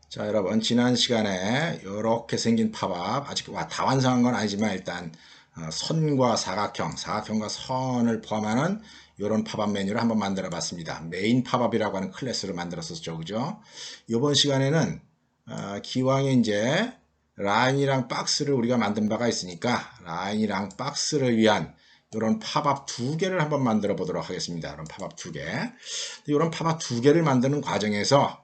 자, 여러분, 지난 시간에 이렇게 생긴 팝업, 아직 다 완성한 건 아니지만 일단 선과 사각형, 사각형과 선을 포함하는 이런 팝업 메뉴를 한번 만들어 봤습니다. 메인 팝업이라고 하는 클래스를 만들었었죠. 그죠? 이번 시간에는 기왕에 이제 라인이랑 박스를 우리가 만든 바가 있으니까 라인이랑 박스를 위한 이런 팝업 두 개를 한번 만들어 보도록 하겠습니다. 이런 팝업 두 개. 이런 팝업 두 개를 만드는 과정에서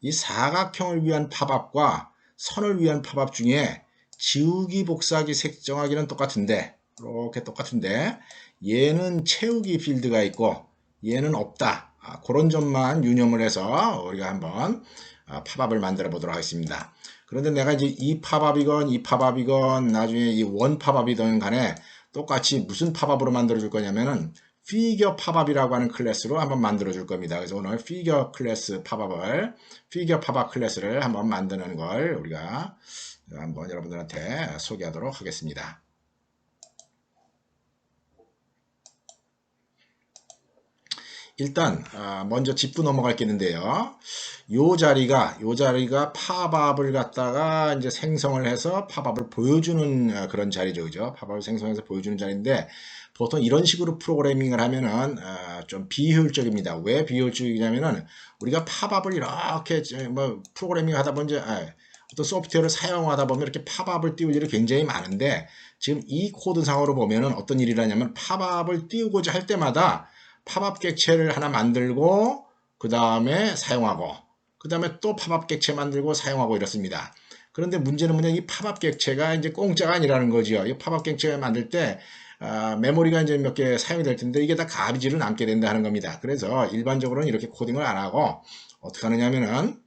이 사각형을 위한 팝업과 선을 위한 팝업 중에 지우기, 복사하기, 색정하기는 똑같은데 이렇게 똑같은데 얘는 채우기 필드가 있고 얘는 없다. 그런 점만 유념을 해서 우리가 한번 팝업을 만들어 보도록 하겠습니다. 그런데 내가 이제 이 팝업이건 나중에 이 원 팝업이든 간에 똑같이 무슨 팝업으로 만들어 줄 거냐면은 피겨 팝업이라고 하는 클래스로 한번 만들어 줄 겁니다. 그래서 오늘 피겨 팝업 클래스를 한번 만드는 걸 우리가 한번 여러분들한테 소개하도록 하겠습니다. 일단 먼저 짚고 넘어갈 게 있는데요. 요 자리가 팝업을 갖다가 이제 생성을 해서 팝업을 보여주는 그런 자리죠. 그죠? 팝업을 생성해서 보여주는 자리인데 보통 이런 식으로 프로그래밍을 하면은 좀 비효율적입니다. 왜 비효율적이냐면은 우리가 팝업을 이렇게 뭐 프로그래밍 하다 보면 이제 어떤 소프트웨어를 사용하다 보면 이렇게 팝업을 띄울 일이 굉장히 많은데 지금 이 코드상으로 보면은 어떤 일이 일어나냐면 팝업을 띄우고자 할 때마다 팝업 객체를 하나 만들고 그 다음에 사용하고 그 다음에 또 팝업 객체 만들고 사용하고 이렇습니다. 그런데 문제는 뭐냐, 이 팝업 객체가 이제 공짜가 아니라는 거죠. 이 팝업 객체 만들 때 메모리가 이제 몇 개 사용이 될 텐데 이게 다 가비지로 남게 된다는 겁니다. 그래서 일반적으로는 이렇게 코딩을 안 하고 어떻게 하느냐면은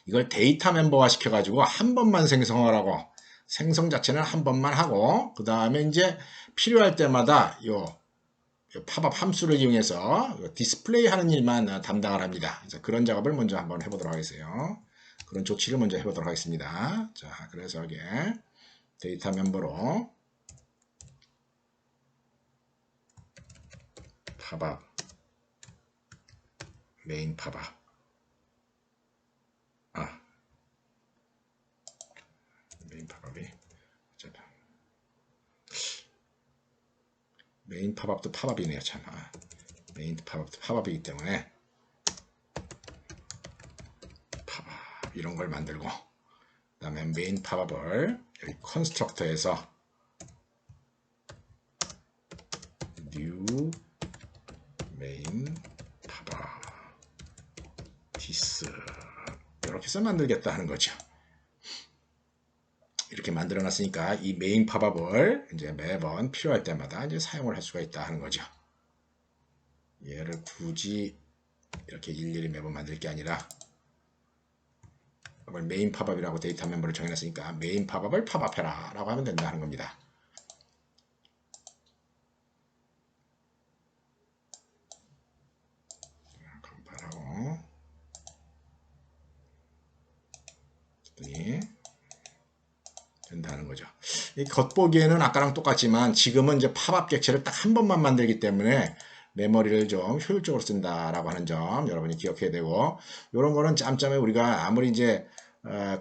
이걸 데이터 멤버화 시켜가지고 한 번만 생성하라고, 생성 자체는 한 번만 하고 그 다음에 이제 필요할 때마다 요 팝업 함수를 이용해서 디스플레이 하는 일만 담당을 합니다. 그래서 그런 작업을 먼저 한번 해보도록 하겠어요. 그런 조치를 먼저 해보도록 하겠습니다. 자, 그래서 여기에 데이터 멤버로 팝업, 메인 팝업, 메인 팝업이 메인 팝업도 팝업이네요. 참. 메인 팝업도 팝업이기 때문에 팝업 이런 걸 만들고 그 다음에 메인 팝업을 여기 컨스트럭터에서 new 메인 팝업 디스 이렇게 해서 만들겠다 하는 거죠. 이렇게 만들어 놨으니까 이 메인 팝업을 이제 매번 필요할 때마다 이제 사용을 할 수가 있다 하는 거죠. 얘를 굳이 이렇게 일일이 매번 만들 게 아니라 메인 팝업이라고 데이터 멤버를 정해놨으니까 메인 팝업을 팝업해라 라고 하면 된다 하는 겁니다. 컴파일하고 했더니 된다는 거죠. 이 겉보기에는 아까랑 똑같지만 지금은 이제 팝업 객체를 딱 한 번만 만들기 때문에 메모리를 좀 효율적으로 쓴다라고 하는 점 여러분이 기억해야 되고, 이런 거는 짬짬에 우리가 아무리 이제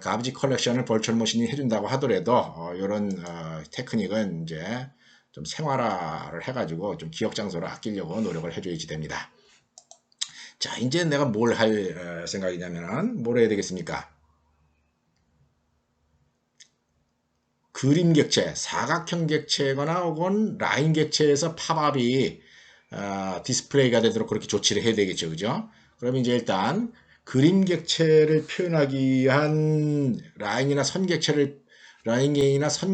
가비지 컬렉션을 벌추얼 머신이 해준다고 하더라도 이런 테크닉은 이제 좀 생활화를 해가지고 좀 기억 장소를 아끼려고 노력을 해줘야지 됩니다. 자, 이제 내가 뭘 할 생각이냐면은 뭘 해야 되겠습니까? 그림 객체, 사각형 객체거나 혹은 라인 객체에서 팝업이 디스플레이가 되도록 그렇게 조치를 해야 되겠죠. 그죠? 그럼 이제 일단 그림 객체를 표현하기 위한 라인이나 선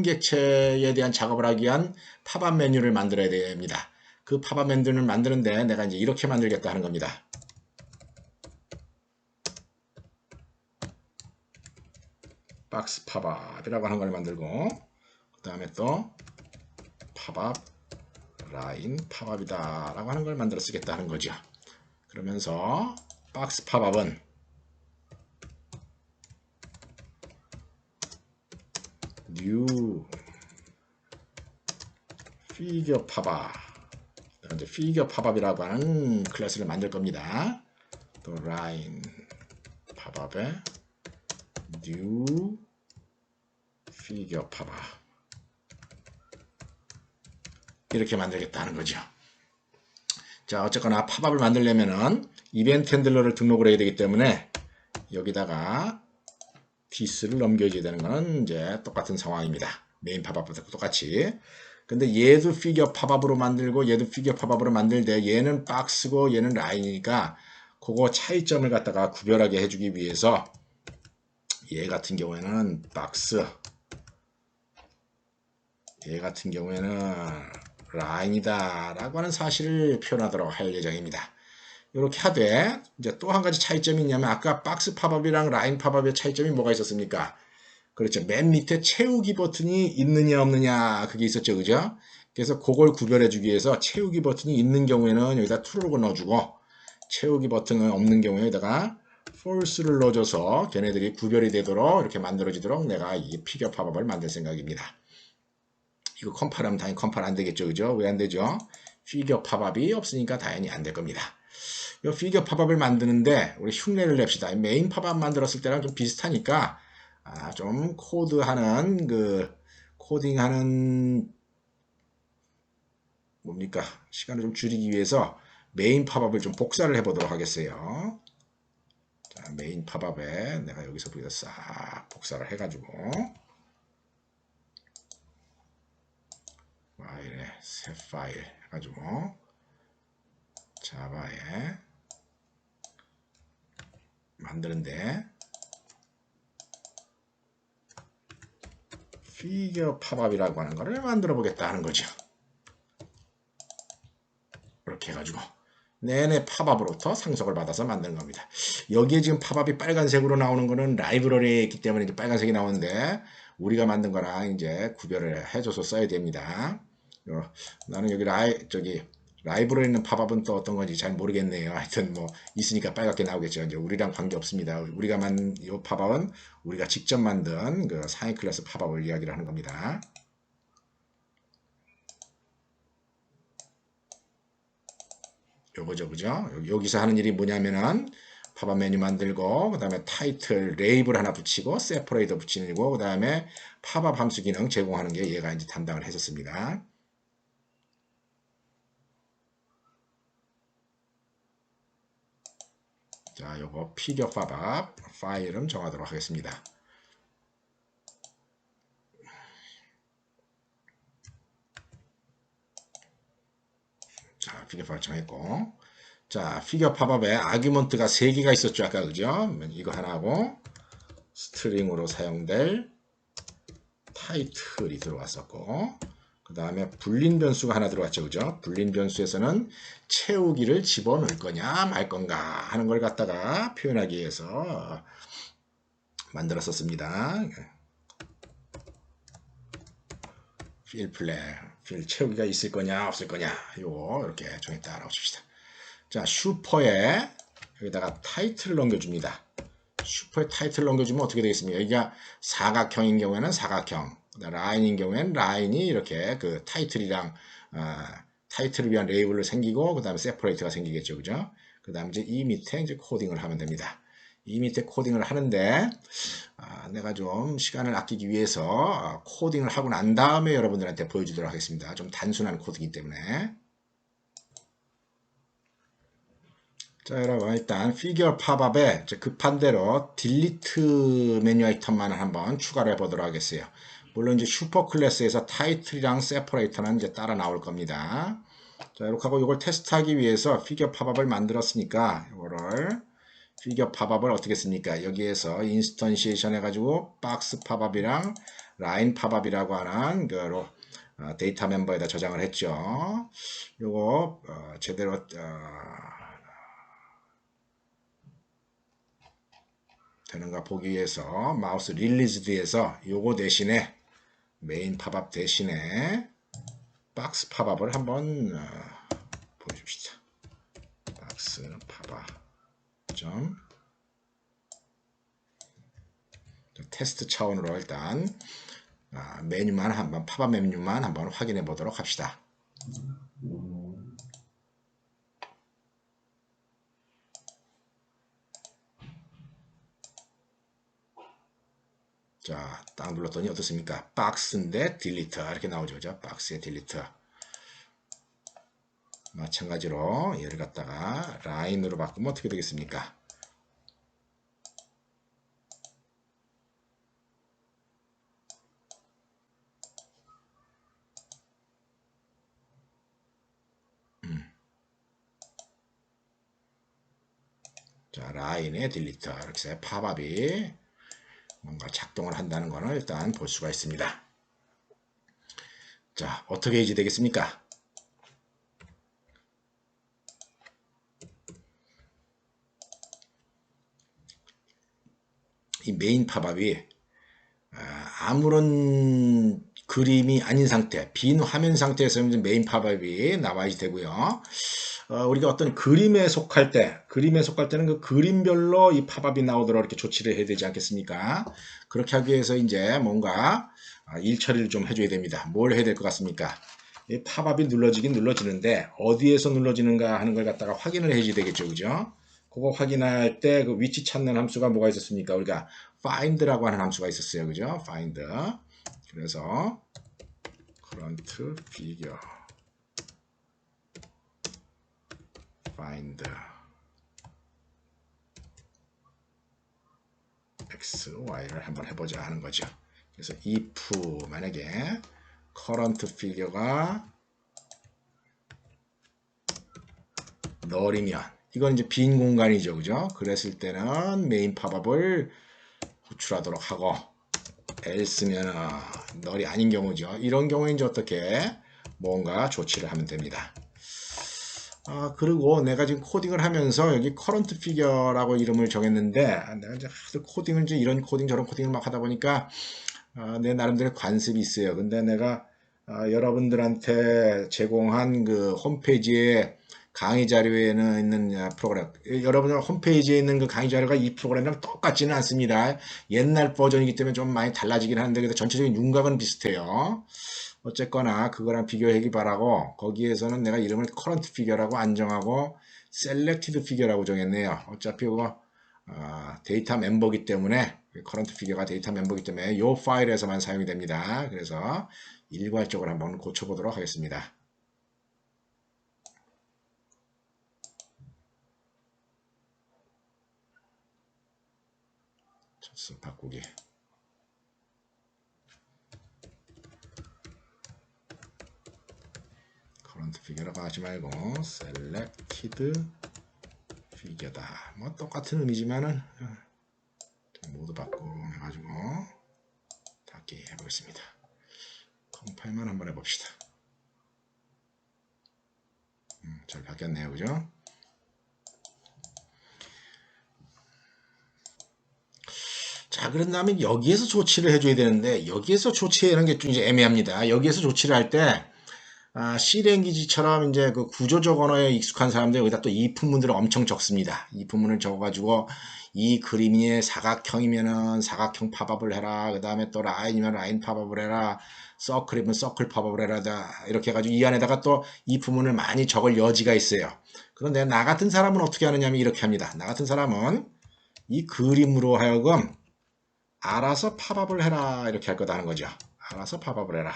객체에 대한 작업을 하기 위한 팝업 메뉴를 만들어야 됩니다. 그 팝업 메뉴를 만드는데 내가 이제 이렇게 만들겠다 하는 겁니다. 박스 팝업이라고 하는 걸 만들고 그 다음에 또 팝업 라인 팝업이다 라고 하는 걸 만들어 쓰겠다 하는 거죠. 그러면서 박스 팝업은 new figure 팝업, 이제 figure 팝업이라고 하는 클래스를 만들 겁니다. 또 라인 팝업, 팝업에 new 피규어 팝업 이렇게 만들겠다는 거죠. 자, 어쨌거나 팝업을 만들려면은 이벤트 핸들러를 등록을 해야 되기 때문에 여기다가 this를 넘겨줘야 되는 거는 이제 똑같은 상황입니다. 메인 팝업부터 똑같이. 근데 얘도 피규어 팝업으로 만들고 얘도 피규어 팝업으로 만들 때 얘는 박스고 얘는 라인이니까 그거 차이점을 갖다가 구별하게 해주기 위해서 얘 같은 경우에는 박스, 얘 같은 경우에는 라인이다 라고 하는 사실을 표현하도록 할 예정입니다. 이렇게 하되 이제 또 한 가지 차이점이 있냐면 아까 박스 팝업이랑 라인 팝업의 차이점이 뭐가 있었습니까? 그렇죠. 맨 밑에 채우기 버튼이 있느냐 없느냐 그게 있었죠. 그죠? 그래서 그걸 구별해 주기 위해서 채우기 버튼이 있는 경우에는 여기다 true를 넣어주고 채우기 버튼은 없는 경우에다가 false를 넣어줘서 걔네들이 구별이 되도록 이렇게 만들어지도록 내가 이 피규어 팝업을 만들 생각입니다. 이거 컴파일하면 당연히 컴파일 안 되겠죠. 그죠? 왜 안 되죠? 피규어 팝업이 없으니까 당연히 안 될 겁니다. 이 피규어 팝업을 만드는데 우리 흉내를 냅시다. 메인 팝업 만들었을 때랑 좀 비슷하니까 좀 코드하는 코딩하는 뭡니까? 시간을 좀 줄이기 위해서 메인 팝업을 좀 복사를 해보도록 하겠어요. 자, 메인 팝업에 내가 여기서 싹 복사를 해가지고 파일에 새 파일 해가지고 자바에 만드는데 피규어 팝업이라고 하는 거를 만들어 보겠다 하는 거죠. 이렇게 해가지고 내내 팝업으로부터 상속을 받아서 만든 겁니다. 여기에 지금 팝업이 빨간색으로 나오는 거는 라이브러리에 있기 때문에 이제 빨간색이 나오는데 우리가 만든 거랑 이제 구별을 해줘서 써야 됩니다. 나는 여기 라이브러리에 있는 팝업은 또 어떤 건지 잘 모르겠네요. 하여튼 뭐 있으니까 빨갛게 나오겠죠. 이제 우리랑 관계 없습니다. 우리가 만든 이 팝업은 우리가 직접 만든 그 상위 클래스 팝업을 이야기를 하는 겁니다. 요거죠, 그죠? 여기서 하는 일이 뭐냐면은 팝업 메뉴 만들고 그 다음에 타이틀 레이블 하나 붙이고 세퍼레이터 붙이는 거고 그 다음에 팝업 함수 기능 제공하는 게 얘가 이제 담당을 했었습니다. 자, 요거 피규어 팝업 파일은 정하도록 하겠습니다. 자, 피규어 팝업 정했고 자, 피규어 팝업에 아규먼트가 3개가 있었죠. 아까 그죠? 이거 하나하고 스트링으로 사용될 타이틀이 들어왔었고 그 다음에 불린 변수가 하나 들어왔죠. 그죠? 불린 변수에서는 채우기를 집어넣을 거냐 말 건가 하는 걸 갖다가 표현하기 위해서 만들었었습니다. 필 플랫, 필 채우기가 있을 거냐 없을 거냐 요거 이렇게 정했다라고 칩시다. 자, 슈퍼에 여기다가 타이틀을 넘겨줍니다. 슈퍼에 타이틀을 넘겨주면 어떻게 되겠습니까? 여기가 사각형인 경우에는 사각형, 라인인 경우에는 라인이 이렇게 그 타이틀이랑 타이틀을 위한 레이블로 생기고 그 다음에 세퍼레이트가 생기겠죠, 그죠? 그 다음에 이제 이 밑에 이제 코딩을 하면 됩니다. 이 밑에 코딩을 하는데 내가 좀 시간을 아끼기 위해서 코딩을 하고 난 다음에 여러분들한테 보여주도록 하겠습니다. 좀 단순한 코드이기 때문에. 자, 여러분 일단 피규어 팝업에 급한 대로 딜리트 메뉴 아이템만 한번 추가를 해보도록 하겠어요. 물론 이제 슈퍼 클래스에서 타이틀이랑 세퍼레이터는 이제 따라 나올 겁니다. 자, 이렇게 하고 이걸 테스트하기 위해서 피규어 팝업을 만들었으니까 이거를 피규어 팝업을 어떻게 씁니까? 여기에서 인스턴시에이션 해가지고 박스 팝업이랑 라인 팝업이라고 하는 그 데이터 멤버에다 저장을 했죠. 요거 제대로 되는가 보기 위해서 마우스 릴리즈드에서 요거 대신에 메인 팝업 대신에 박스 팝업을 한번 보여줍시다. 박스 팝업 점 테스트 차원으로 일단 메뉴만 한번 팝업 메뉴만 한번 확인해 보도록 합시다. 자, 딱 눌렀더니 어떻습니까? 박스인데 딜리트 이렇게 나오죠. 그죠? 박스에 딜리트. 마찬가지로 얘를 갖다가 라인으로 바꾸면 어떻게 되겠습니까? 자, 라인에 딜리트 이렇게 해서 팝업이 뭔가 작동을 한다는 것을 일단 볼 수가 있습니다. 자, 어떻게 해지 되겠습니까? 이 메인 팝업이 아무런 그림이 아닌 상태, 빈 화면 상태에서 메인 팝업이 나와야 되고요. 우리가 어떤 그림에 속할 때는 그 그림별로 이 팝업이 나오도록 이렇게 조치를 해야 되지 않겠습니까? 그렇게 하기 위해서 이제 뭔가 일 처리를 좀 해줘야 됩니다. 뭘 해야 될 것 같습니까? 이 팝업이 눌러지긴 눌러지는데 어디에서 눌러지는가 하는 걸 갖다가 확인을 해줘야 되겠죠, 그죠? 그거 확인할 때 그 위치 찾는 함수가 뭐가 있었습니까? 우리가 find라고 하는 함수가 있었어요, 그죠? find. 그래서 current figure find x, y를 한번 해보자 하는 거죠. 그래서 if 만약에 current figure가 null이면 이건 이제 빈 공간이죠, 그죠? 그랬을 때는 메인 팝업을 호출하도록 하고 else면은 null이 아닌 경우죠. 이런 경우에 이제 어떻게 뭔가 조치를 하면 됩니다. 그리고 내가 지금 코딩을 하면서 여기 current figure라고 이름을 정했는데 내가 이제 하도 코딩을 이제 이런 코딩 저런 코딩을 막 하다 보니까 내 나름대로 관습이 있어요. 근데 내가 여러분들한테 제공한 그 홈페이지에 강의 자료에는 있는 프로그램, 여러분들 홈페이지에 있는 그 강의 자료가 이 프로그램이랑 똑같지는 않습니다. 옛날 버전이기 때문에 좀 많이 달라지긴 하는데 그래도 전체적인 윤곽은 비슷해요. 어쨌거나 그거랑 비교하기 바라고 거기에서는 내가 이름을 current figure라고 안 정하고 selected figure라고 정했네요. 어차피 그거 데이터 멤버기 때문에 current figure가 데이터 멤버기 때문에 이 파일에서만 사용이 됩니다. 그래서 일괄적으로 한번 고쳐보도록 하겠습니다. 바꾸기. current figure라고 하지 말고 selected figure다. 뭐 똑같은 의미지만은 모두 바꾸고 해가지고 닫기 해보겠습니다. 컴파일만 한번 해봅시다. 잘 바뀌었네요, 그죠? 자, 그런 다음에 여기에서 조치를 해줘야 되는데 여기에서 조치하는 게 좀 이제 애매합니다. 여기에서 조치를 할 때 C랭귀지처럼 이제 그 구조적 언어에 익숙한 사람들 여기다 또 if문들을 엄청 적습니다. if문을 적어가지고 이 그림이 사각형이면은 사각형 팝업을 해라. 그 다음에 또 라인이면 라인 팝업을 해라. 서클이면 서클 팝업을 해라. 이렇게 해가지고 이 안에다가 또 if문을 많이 적을 여지가 있어요. 그런데 나 같은 사람은 어떻게 하느냐면 이렇게 합니다. 나 같은 사람은 이 그림으로 하여금 알아서 팝업을 해라. 이렇게 할 거다는 거죠. 알아서 팝업을 해라.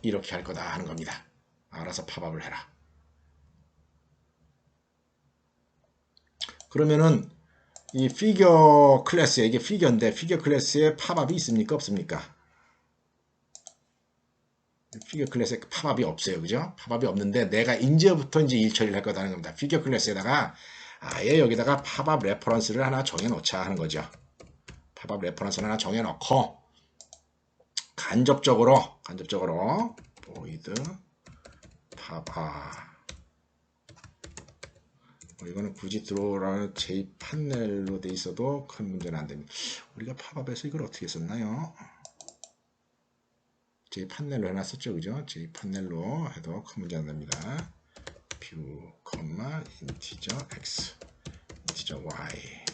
이렇게 할 거다 하는 겁니다. 알아서 팝업을 해라. 그러면은 이 피겨 클래스에 이게 피겨인데 피겨 클래스에 팝업이 있습니까? 없습니까? 피겨 클래스에 팝업이 없어요. 그죠? 팝업이 없는데 내가 이제부터 이제 일 처리를 할 거다는 겁니다. 피겨 클래스에다가 아예 여기다가 팝업 레퍼런스를 하나 정해 놓자 하는 거죠. 팝업 레퍼런스를 하나 정해 놓고 간접적으로 void 팝업 이거는 굳이 들어오라는 J판넬로 돼 있어도 큰 문제는 안 됩니다. 우리가 팝업에서 이걸 어떻게 썼나요? J판넬로 해놨었죠, 그죠? J판넬로 해도 큰 문제 안 됩니다. view, integer x, integer y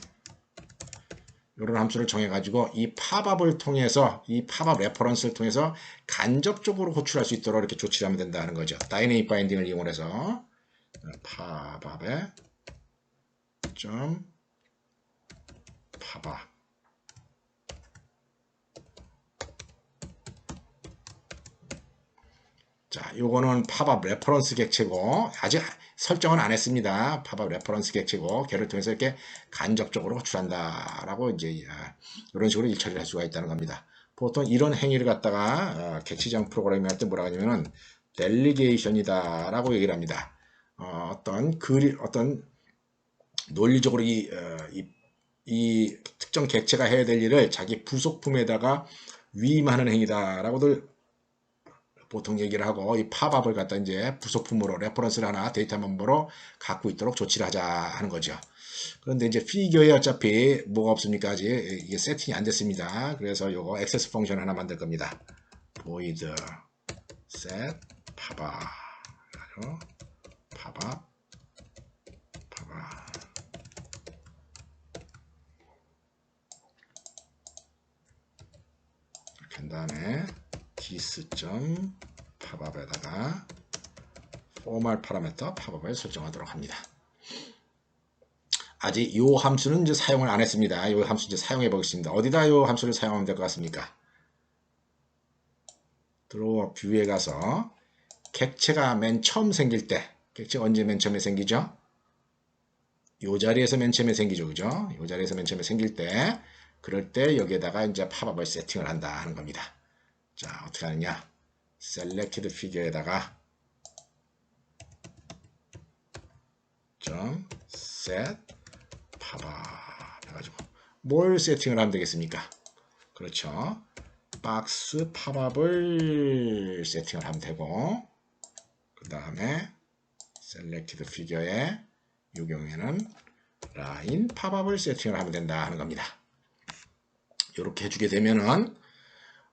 이런 함수를 정해가지고 이 팝업을 통해서 이 팝업 레퍼런스를 통해서 간접적으로 호출할 수 있도록 이렇게 조치를 하면 된다는 거죠. 다이내믹 바인딩을 이용해서 팝업에 좀 팝업 자, 요거는 팝업 레퍼런스 객체고 아직 설정은 안 했습니다. 팝업 레퍼런스 객체고 걔를 통해서 이렇게 간접적으로 호출한다라고 이제 이런 식으로 일처리를 할 수가 있다는 겁니다. 보통 이런 행위를 갖다가 객체지향 프로그래밍 할 때 뭐라고 하냐면은 델리게이션이다라고 얘기를 합니다. 어떤 논리적으로 이 특정 객체가 해야 될 일을 자기 부속품에다가 위임하는 행위다라고들 보통 얘기를 하고 이 팝업을 갖다 이제 부속품으로 레퍼런스를 하나 데이터 멤버로 갖고 있도록 조치를 하자 하는 거죠. 그런데 이제 피겨에 어차피 뭐가 없습니까? 아직 이게 세팅이 안 됐습니다. 그래서 요거 액세스 펑션 하나 만들 겁니다. void set 팝업 이렇게 한 다음에 this.popup에다가 formal 파라미터 팝업을 설정하도록 합니다. 아직 이 함수는 이제 사용을 안 했습니다. 이 함수 이제 사용해 보겠습니다. 어디다 이 함수를 사용하면 될 것 같습니까? 드로우 뷰에 가서 객체가 맨 처음 생길 때, 객체가 언제 맨 처음에 생기죠? 이 자리에서 맨 처음에 생기죠, 그죠? 이 자리에서 맨 처음에 생길 때, 그럴 때 여기에다가 이제 팝업을 세팅을 한다 하는 겁니다. 자, 어떻게 하느냐? selected figure에다가 set 팝업 해가지고 뭘 세팅을 하면 되겠습니까? 그렇죠. 박스 팝업을 세팅을 하면 되고, 그 다음에 selected figure에 이 경우에는 라인 팝업을 세팅을 하면 된다 하는 겁니다. 이렇게 해주게 되면은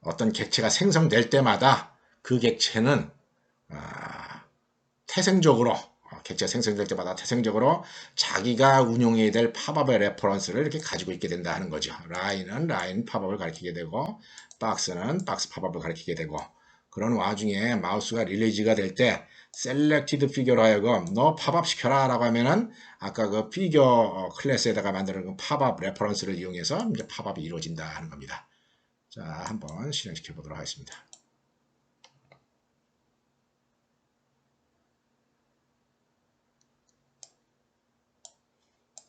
어떤 객체가 생성될 때마다 그 객체는 태생적으로 객체가 생성될 때마다 태생적으로 자기가 운용해야 될 팝업의 레퍼런스를 이렇게 가지고 있게 된다 하는 거죠. 라인은 라인 팝업을 가리키게 되고 박스는 박스 팝업을 가리키게 되고, 그런 와중에 마우스가 릴리즈가 될 때 셀렉티드 피규어로 하여금 너 팝업 시켜라 라고 하면은 아까 그 피규어 클래스에다가 만드는 그 팝업 레퍼런스를 이용해서 이제 팝업이 이루어진다 하는 겁니다. 자, 한번 실행시켜 보도록 하겠습니다.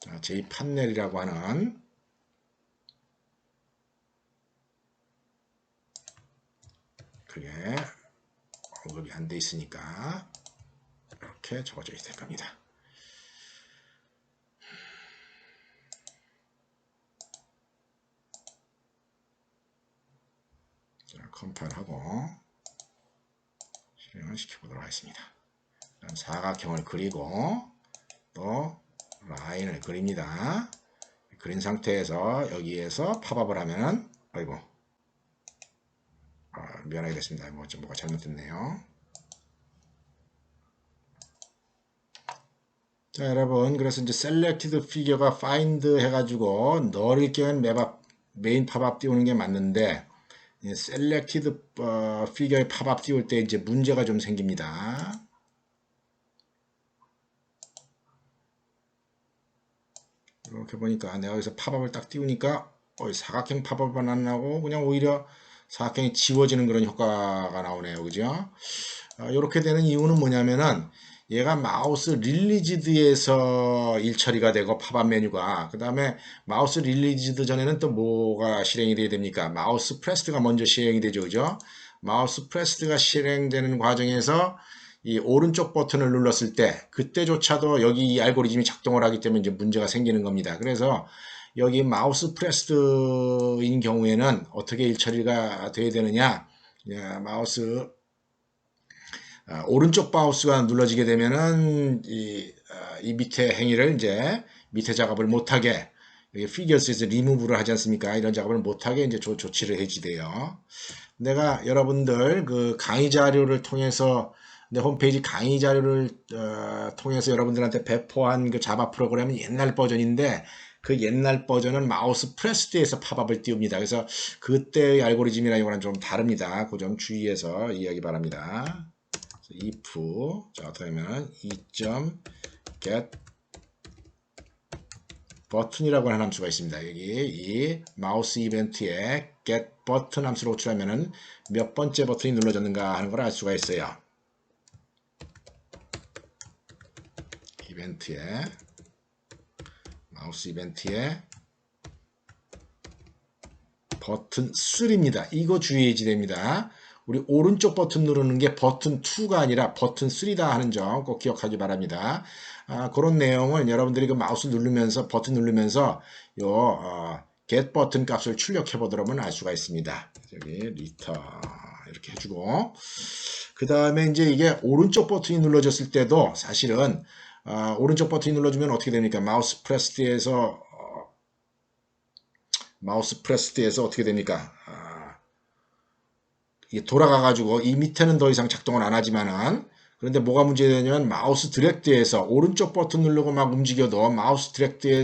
자, jpanel이라고 하는 그게 언급이 안 돼 있으니까 이렇게 적어져 있을 겁니다. 자, 컴파일하고 실행을 시켜보도록 하겠습니다. 그다음 사각형을 그리고 또 라인을 그립니다. 그린 상태에서 여기에서 팝업을 하면은 아이고 미안하게 됐습니다. 뭐가 잘못됐네요. 자, 여러분, 그래서 이제 selected figure가 find 해가지고 넣을 경우는 메인 팝업 띄우는 게 맞는데 selected figure에 팝업 띄울 때 이제 문제가 좀 생깁니다. 이렇게 보니까 내가 여기서 팝업을 딱 띄우니까 사각형 팝업은 안 나고 그냥 오히려 사각형이 지워지는 그런 효과가 나오네요. 그죠? 이렇게 되는 이유는 뭐냐면은 얘가 마우스 릴리지드에서 일처리가 되고 팝업 메뉴가, 그 다음에 마우스 릴리지드 전에는 또 뭐가 실행이 돼야 됩니까? 마우스 프레스드가 먼저 실행이 되죠. 그죠? 마우스 프레스드가 실행되는 과정에서 이 오른쪽 버튼을 눌렀을 때 그때조차도 여기 이 알고리즘이 작동을 하기 때문에 이제 문제가 생기는 겁니다. 그래서 여기 마우스 프레스드인 경우에는 어떻게 일처리가 돼야 되느냐? 마우스 오른쪽 마우스가 눌러지게 되면은 이 밑에 행위를 이제 밑에 작업을 못하게 피규어스에서 리무브를 하지 않습니까? 이런 작업을 못하게 이제 조치를 해주돼요. 내가 여러분들 그 강의 자료를 통해서 내 홈페이지 강의 자료를 통해서 여러분들한테 배포한 그 자바 프로그램은 옛날 버전인데 그 옛날 버전은 마우스 프레스드에서 팝업을 띄웁니다. 그래서 그때의 알고리즘이나 이거랑 좀 다릅니다. 그 점 주의해서 이해하기 바랍니다. if 자 어떻게 하면 get 버튼이라고 하는 함수가 있습니다. 여기 이 마우스 이벤트에 get 버튼 함수를 호출하면은 몇 번째 버튼이 눌러졌는가 하는 걸 알 수가 있어요. 이벤트에 버튼 3입니다. 이거 주의해야지 됩니다. 우리 오른쪽 버튼 누르는 게 버튼 2가 아니라 버튼 3다 하는 점 꼭 기억하기 바랍니다. 그런 내용을 여러분들이 그 마우스 누르면서 버튼 누르면서 요 get 버튼 값을 출력해 보도록 알 수가 있습니다. 여기 return 이렇게 해주고 그 다음에 이제 이게 오른쪽 버튼이 눌러졌을 때도 사실은 오른쪽 버튼이 눌러주면 어떻게 됩니까? 마우스 프레스드에서 어떻게 됩니까? 이게 돌아가가지고 이 밑에는 더 이상 작동을 안 하지만은 그런데 뭐가 문제되냐면 마우스 디렉트에서 오른쪽 버튼 누르고 막 움직여도 마우스 디렉트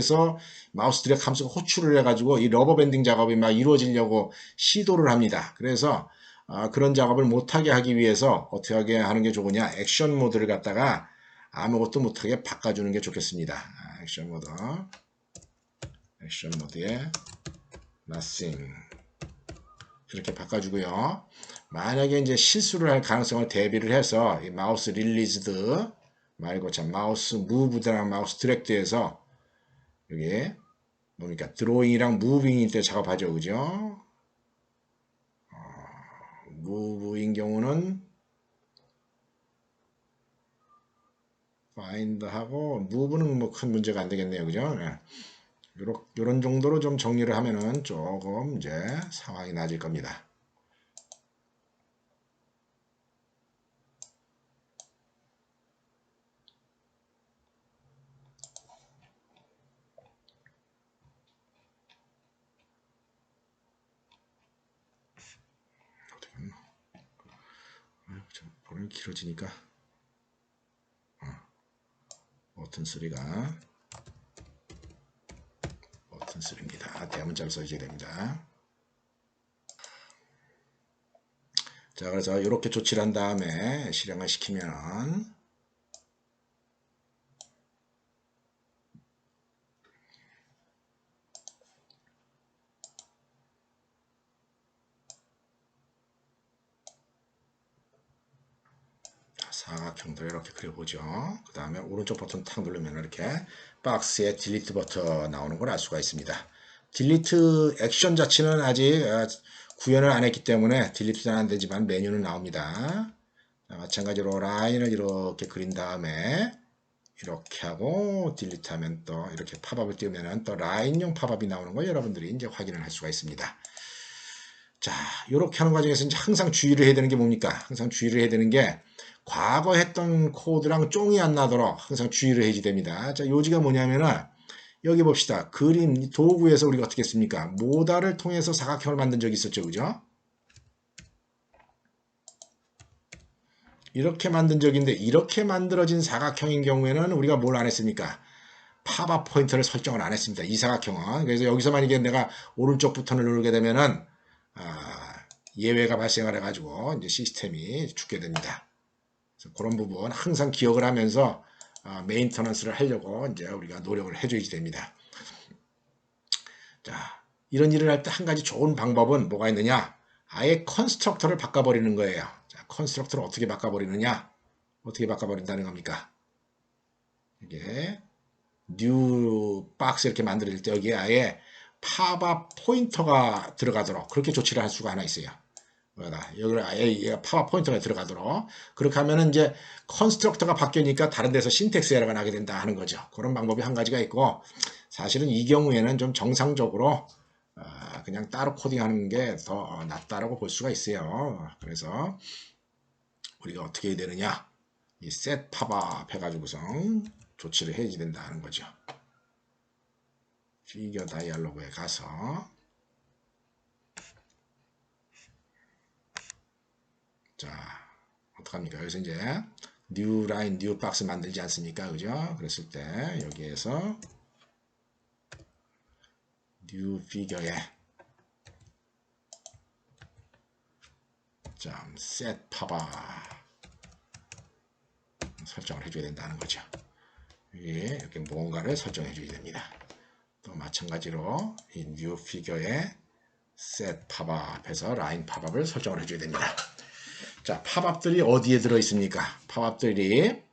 함수가 호출을 해가지고 이 러버 밴딩 작업이 막 이루어지려고 시도를 합니다. 그래서 그런 작업을 못하게 하기 위해서 어떻게 하는 게 좋으냐? 액션 모드를 갖다가 아무것도 못하게 바꿔주는 게 좋겠습니다. 액션 모드에 nothing 이렇게 바꿔주고요. 만약에 이제 실수를 할 가능성을 대비를 해서 이 마우스 릴리즈드 말고 참 마우스 무브랑 마우스 디렉트에서 여기 뭡니까 드로잉이랑 무빙일 때 작업하죠, 그죠? 무브인 경우는 find하고 무브는 뭐 큰 문제가 안 되겠네요, 그죠? 네. 요런 정도로 좀 정리를 하면은 조금 이제 상황이 나아질 겁니다. 보면 길어지니까 버튼 3입니다. 대문자를 써주셔야 됩니다. 자, 그래서 이렇게 조치를 한 다음에 실행을 시키면 사각형도 이렇게 그려보죠. 그 다음에 오른쪽 버튼 탁 누르면 이렇게 박스에 딜리트 버튼 나오는 걸 알 수가 있습니다. 딜리트 액션 자체는 아직 구현을 안 했기 때문에 딜리트는 안 되지만 메뉴는 나옵니다. 마찬가지로 라인을 이렇게 그린 다음에 이렇게 하고 딜리트 하면 또 이렇게 팝업을 띄우면 또 라인용 팝업이 나오는 걸 여러분들이 이제 확인을 할 수가 있습니다. 자, 이렇게 하는 과정에서 이제 항상 주의를 해야 되는 게 뭡니까? 항상 주의를 해야 되는 게 과거 했던 코드랑 쫑이 안 나도록 항상 주의를 해야지 됩니다. 자, 요지가 뭐냐면은 여기 봅시다. 그림 도구에서 우리가 어떻게 했습니까? 모달을 통해서 사각형을 만든 적이 있었죠, 그죠? 이렇게 만든 적인데 이렇게 만들어진 사각형인 경우에는 우리가 뭘 안 했습니까? 팝업 포인터를 설정을 안 했습니다. 이 사각형은. 그래서 여기서 만약에 내가 오른쪽 버튼을 누르게 되면은 예외가 발생을 해가지고 이제 시스템이 죽게 됩니다. 그래서 그런 부분 항상 기억을 하면서 메인터넌스를 하려고 이제 우리가 노력을 해줘야지 됩니다. 자, 이런 일을 할 때 한 가지 좋은 방법은 뭐가 있느냐? 아예 컨스트럭터를 바꿔버리는 거예요. 자, 컨스트럭터를 어떻게 바꿔버리느냐? 어떻게 바꿔버린다는 겁니까? 이게 뉴 박스 이렇게 만들 때 여기에 아예 팝업 포인터가 들어가도록 그렇게 조치를 할 수가 하나 있어요. 여기 아예 팝업 포인터가 들어가도록 그렇게 하면은 이제 컨스트럭터가 바뀌니까 다른 데서 신텍스 에러가 나게 된다 하는 거죠. 그런 방법이 한 가지가 있고 사실은 이 경우에는 좀 정상적으로 그냥 따로 코딩하는 게 더 낫다라고 볼 수가 있어요. 그래서 우리가 어떻게 해야 되느냐? 이 set 팝업 해가지고서 조치를 해야 된다는 거죠. 피겨 다이얼로그에 가서 자 어떡합니까? 여기서 이제 new line, new box 만들지 않습니까? 그죠? 그랬을 때 여기에서 new figure에 set 팝업 설정을 해줘야 된다는 거죠. 이렇게 뭔가를 설정해 줘야 됩니다. 또 마찬가지로 이 new figure에 set 팝업해서 라인 팝업을 설정을 해줘야 됩니다. 자, 팝업들이 어디에 들어 있습니까? 팝업들이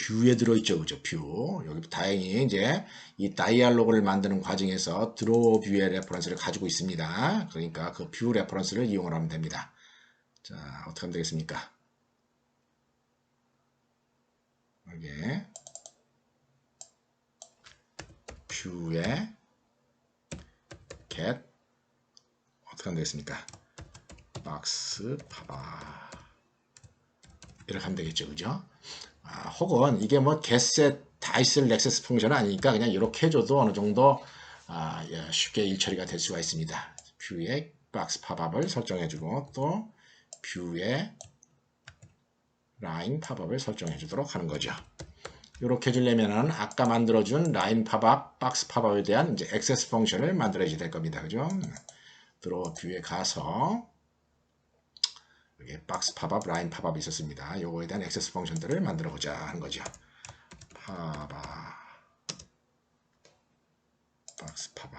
뷰에 들어있죠. 그죠? 뷰. 여기 다행히 이제 이 다이알로그를 만드는 과정에서 드로우 뷰의 레퍼런스를 가지고 있습니다. 그러니까 그 뷰 레퍼런스를 이용을 하면 됩니다. 자, 어떻게 하면 되겠습니까? 여기 뷰에 get 어떻게 하면 되겠습니까? 박스 팝업 이렇게 하면 되겠죠. 그죠? 혹은 이게 뭐 getset 다 있을 렉세스 펑션은 아니니까 그냥 이렇게 해줘도 어느 정도 예, 쉽게 일처리가 될 수가 있습니다. 뷰에 박스 팝업을 설정해주고 또 뷰에 라인 팝업을 설정해 주도록 하는 거죠. 이렇게 해주려면은 아까 만들어준 라인 팝업, 박스 팝업에 대한 이제 액세스 펑션을 만들어야 될 겁니다. 그죠? 들어 뷰에 가서 여기 박스 팝업, 라인 팝업이 있었습니다. 요거에 대한 액세스 펑션들을 만들어 보자 하는 거죠. 팝업, 박스 팝업,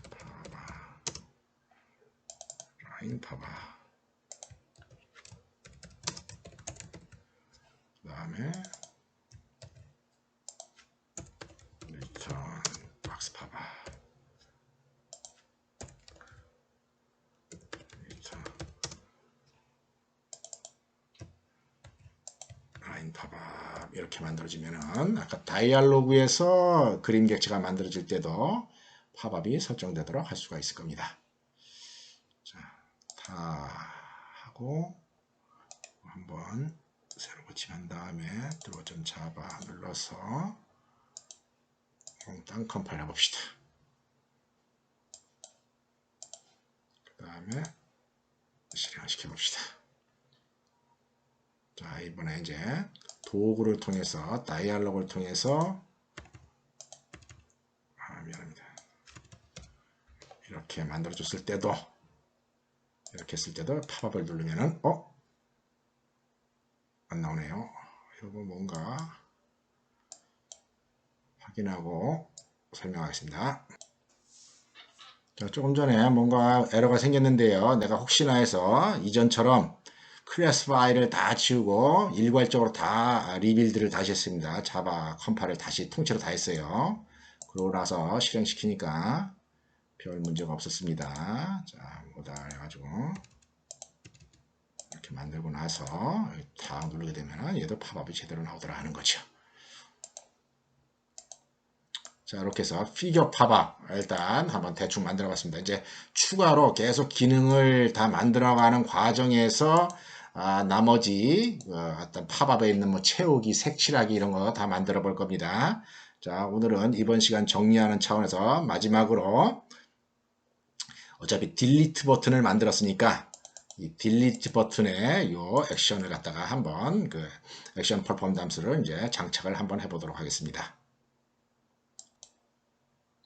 팝업, 라인 팝업. 그 다음에 리턴 박스 팝업, 리턴 라인 팝업 이렇게 만들어지면은 아까 다이알로그에서 그림 객체가 만들어질 때도 팝업이 설정되도록 할 수가 있을 겁니다. 자, 다 하고 한번 새로 고침한 다음에 들어오 좀 잡아 눌러서 몽땅 컴파일 해봅시다. 그 다음에 실행시켜 봅시다. 자, 이번에 이제 도구를 통해서 다이알로그를 통해서 미안합니다. 이렇게 만들어줬을 때도 이렇게 했을 때도 팝업을 누르면은 안 나오네요. 이거 뭔가 확인하고 설명하겠습니다. 자, 조금 전에 뭔가 에러가 생겼는데요. 내가 혹시나 해서 이전처럼 클래스 파일을 다 지우고 일괄적으로 다 리빌드를 다시 했습니다. 자바 컴파일을 다시 통째로 다 했어요. 그러고 나서 실행시키니까 별 문제가 없었습니다. 자, 뭐다 해가지고 이렇게 만들고 나서 다 누르게 되면 얘도 팝업이 제대로 나오더라 하는 거죠. 자, 이렇게 해서 피겨 팝업 일단 한번 대충 만들어 봤습니다. 이제 추가로 계속 기능을 다 만들어가는 과정에서 나머지 어떤 팝업에 있는 뭐 채우기, 색칠하기 이런 거 다 만들어 볼 겁니다. 자, 오늘은 이번 시간 정리하는 차원에서 마지막으로 어차피 딜리트 버튼을 만들었으니까 이 딜리트 버튼에 요 액션을 갖다가 한번 그 액션 퍼폼 함수를 이제 장착을 한번 해보도록 하겠습니다.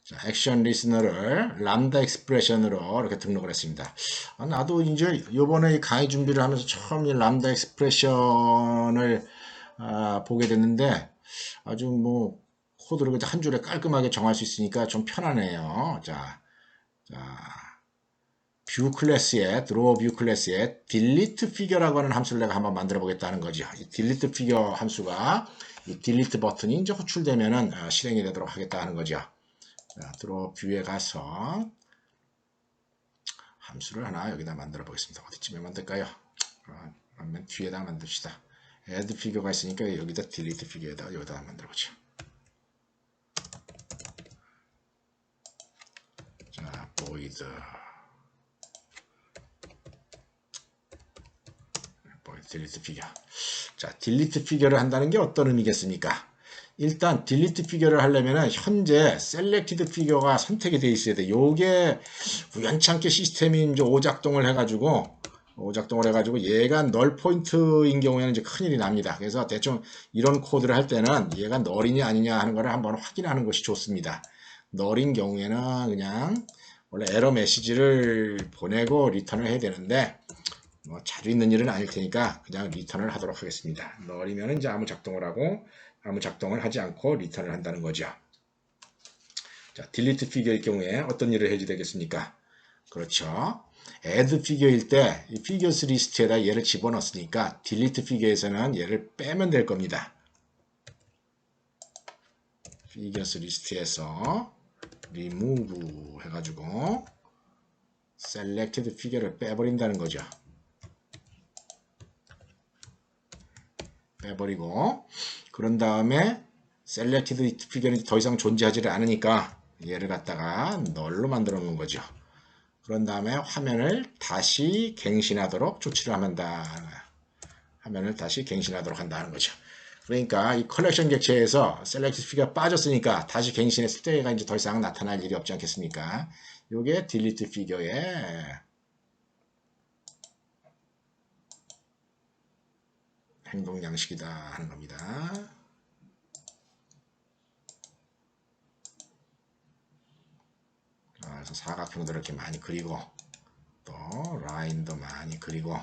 자, 액션 리스너를 람다 익스프레션으로 이렇게 등록을 했습니다. 나도 이제 요번에 강의 준비를 하면서 처음 이 람다 익스프레션을 보게 됐는데 아주 뭐 코드를 한 줄에 깔끔하게 정할 수 있으니까 좀 편하네요. 자, 뷰 클래스에 드로우 뷰 클래스에 딜리트 피겨라고 하는 함수를 내가 한번 만들어 보겠다는 거죠. 이 딜리트 피겨 함수가 이 딜리트 버튼이 이제 호출되면은 실행이 되도록 하겠다 하는 거죠. 자, 드로우 뷰에 가서 함수를 하나 여기다 만들어 보겠습니다. 어디쯤에 만들까요? 그러면 뒤에다 만듭시다. add 피겨가 있으니까 여기다 딜리트 피겨에다 여기다 만들어 보죠. 자, void 딜리트 피겨. 자, 딜리트 피겨를 한다는 게 어떤 의미겠습니까? 일단 딜리트 피겨를 하려면 현재 셀렉티드 피겨가 선택이 되어 있어야 돼. 요게 우연찮게 시스템이 이제 오작동을 해가지고 얘가 널 포인트인 경우에는 이제 큰일이 납니다. 그래서 대충 이런 코드를 할 때는 얘가 널이냐 아니냐 하는 거를 한번 확인하는 것이 좋습니다. 널인 경우에는 그냥 원래 에러 메시지를 보내고 리턴을 해야 되는데 뭐 자주 있는 일은 아닐 테니까 그냥 리턴을 하도록 하겠습니다. 널이면 이제 아무 작동을 하지 않고 리턴을 한다는 거죠. 자, 딜리트 피겨일 경우에 어떤 일을 해야 되겠습니까? 그렇죠. add figure일 때 이 figures 리스트에다 얘를 집어넣었으니까 delete figure에서는 얘를 빼면 될 겁니다. figures 리스트에서 remove 해가지고 selected figure를 빼버린다는 거죠. 빼버리고 그런 다음에 selected figure는 더 이상 존재하지를 않으니까 얘를 갖다가 널로 만들어 놓은 거죠. 그런 다음에 화면을 다시 갱신하도록 조치를 한다. 화면을 다시 갱신하도록 한다는 거죠. 그러니까 이 컬렉션 객체에서 셀렉트 피규어가 빠졌으니까 다시 갱신했을 때 얘가 이제 더 이상 나타날 일이 없지 않겠습니까? 요게 딜리트 피규어의 행동 양식이다 하는 겁니다. 그래서 사각형도 이렇게 많이 그리고 또 라인도 많이 그리고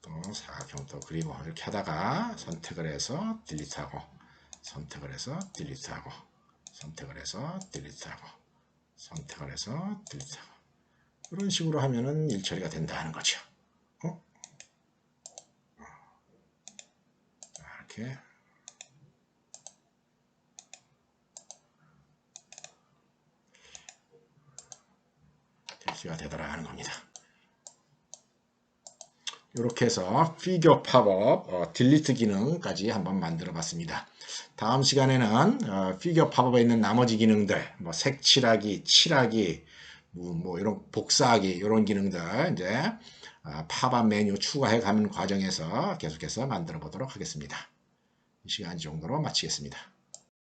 또 사각형도 그리고 이렇게 하다가 선택을 해서 딜리트하고 선택을 해서 딜리트하고 선택을 해서 딜리트하고 선택을 해서 딜리트하고 이런 식으로 하면은 일처리가 된다는 거죠. 이렇게 대시가 되더라 하는 겁니다. 이렇게 해서 피규어 팝업 딜리트 기능까지 한번 만들어 봤습니다. 다음 시간에는 피규어 팝업에 있는 나머지 기능들 뭐 색칠하기, 칠하기, 뭐 이런 복사하기 이런 기능들 이제 팝업 메뉴 추가해 가는 과정에서 계속해서 만들어 보도록 하겠습니다. 이 시간 정도로 마치겠습니다.